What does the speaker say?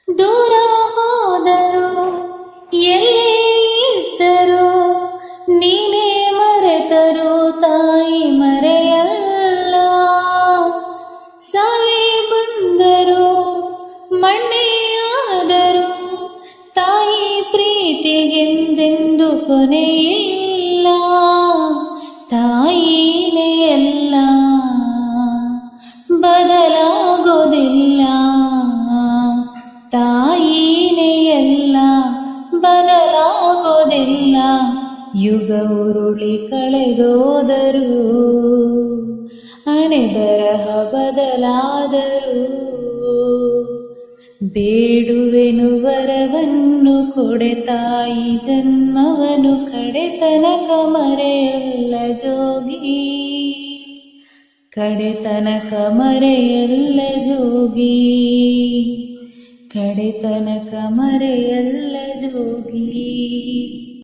ದೂರ ಹೋದರು ಎಲ್ಲೇ ಇದ್ದರು ನೀನೇ ಮರೆತರು ತಾಯಿ ಮರೆಯಲ್ಲ. ಸಾವೇ ಬಂದರು ಮಣ್ಣೇ ಆದರು ತಾಯಿ ಪ್ರೀತಿಗೆಂದೆಂದು ಕೊನೆಯಿಲ್ಲ. ತಾಯಿನೇ ಎಲ್ಲ ಬದಲಾಗೋದಿಲ್ಲ, ತಾಯಿನೇ ಎಲ್ಲ ಬದಲಾಗೋದಿಲ್ಲ. ಯುಗ ಉರುಳಿ ಕಳೆದೋದರು ಹಣೆ ಬರಹ ಬದಲಾದರು. ಬೇಡುವೆನು ವರವನ್ನು ಕೊಡೆ ತಾಯಿ ಜನ್ಮವನು ಕಡೆತನಕ ಮರೆಯಲ್ಲ ಜೋಗಿ, ಕಡೆತನಕ ಮರೆಯಲ್ಲ ಜೋಗಿ, ಕಡೆತನಕ ಮರೆಯಲ್ಲ ಜೋಗಿ.